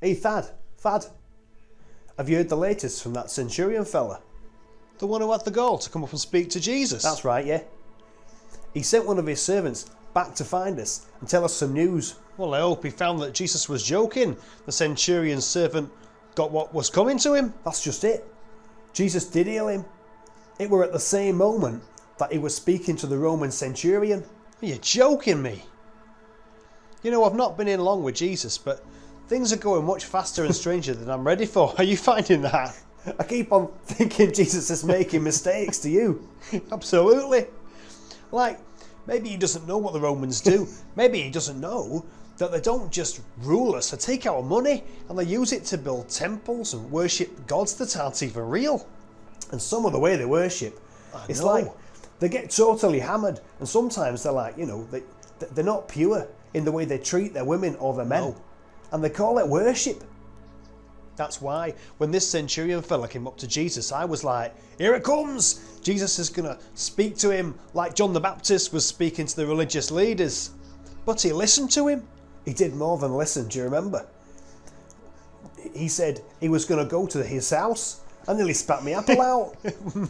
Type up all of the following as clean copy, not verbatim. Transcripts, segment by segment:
Hey Thad, have you heard the latest from that Centurion fella? The one who had the gall to come up and speak to Jesus? That's right, yeah. He sent one of his servants back to find us and tell us some news. Well, I hope he found that Jesus was joking. The Centurion's servant got what was coming to him. That's just it. Jesus did heal him. It were at the same moment that he was speaking to the Roman Centurion. Are you joking me? You know, I've not been in long with Jesus, but things are going much faster and stranger than I'm ready for. Are you finding that? I keep on thinking Jesus is making mistakes, do you? Absolutely. Like, maybe he doesn't know what the Romans do. Maybe he doesn't know that they don't just rule us, they take our money and they use it to build temples and worship gods that aren't even real. And some of the way they worship, it's like they get totally hammered, and sometimes they're like, they're not pure in the way they treat their women or their men. No. And they call it worship. That's why when this Centurion fella came up to Jesus, I was like, here it comes! Jesus is going to speak to him like John the Baptist was speaking to the religious leaders. But he listened to him. He did more than listen, do you remember? He said he was going to go to his house and nearly spat me apple out.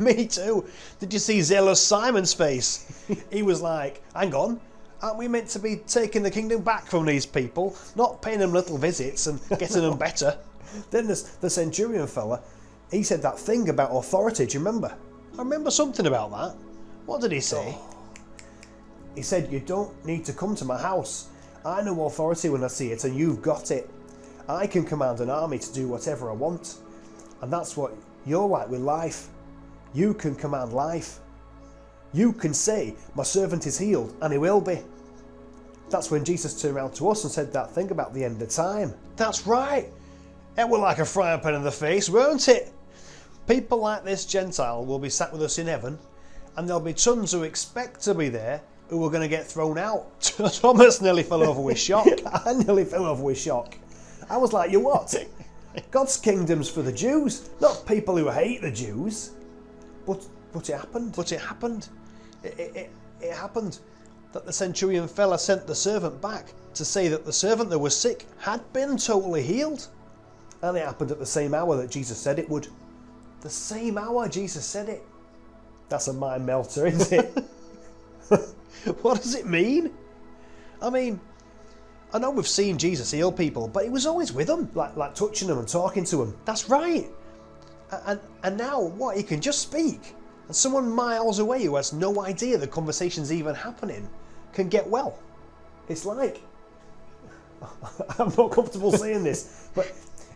Me too. Did you see zealous Simon's face? He was like, hang on, aren't we meant to be taking the kingdom back from these people, not paying them little visits and getting them better? Then the Centurion fella, he said that thing about authority, do you remember? I remember something about that. What did he say? He said, you don't need to come to my house. I know authority when I see it, and you've got it. I can command an army to do whatever I want. And that's what you're like with life. You can command life. You can say, my servant is healed, and he will be. That's when Jesus turned around to us and said that thing about the end of time. That's right. It was like a frying pan in the face, weren't it? People like this Gentile will be sat with us in heaven, and there'll be tons who expect to be there who are going to get thrown out. Thomas nearly fell over with shock. I nearly fell over with shock. I was like, you what? God's kingdom's for the Jews, not people who hate the Jews. But it happened. But it happened. It happened that the Centurion fella sent the servant back to say that the servant that was sick had been totally healed. And it happened at the same hour that Jesus said it would. The same hour Jesus said it. That's a mind melter, isn't it? What does it mean? I mean, I know we've seen Jesus heal people, but he was always with them. Like touching them and talking to them. That's right. And now, what, he can just speak. And someone miles away who has no idea the conversation's even happening can get well. It's like, I'm not comfortable saying this, but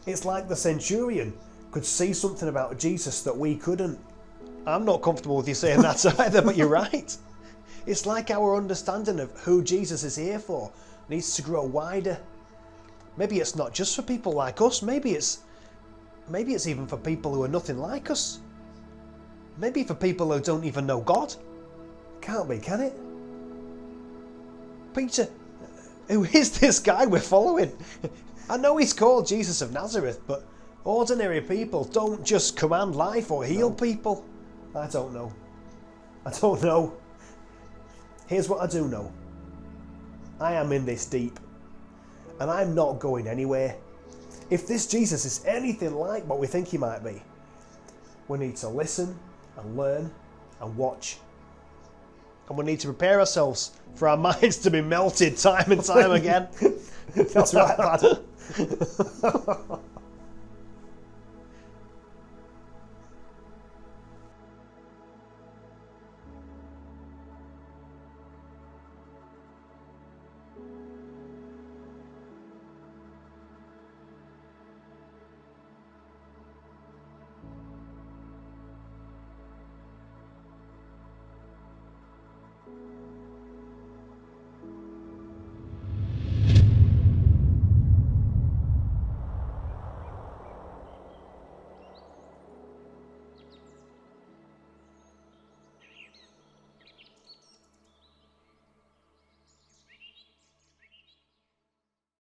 it's like the Centurion could see something about Jesus that we couldn't. I'm not comfortable with you saying that either, but you're right. It's like our understanding of who Jesus is here for needs to grow wider. Maybe it's not just for people like us. Maybe it's even for people who are nothing like us. Maybe for people who don't even know God. Can't be, can it? Peter, who is this guy we're following? I know he's called Jesus of Nazareth, but ordinary people don't just command life or heal people. I don't know. Here's what I do know. I am in this deep, and I'm not going anywhere. If this Jesus is anything like what we think he might be, we need to listen and learn and watch. And we need to prepare ourselves for our minds to be melted time and time again. That's right, lad.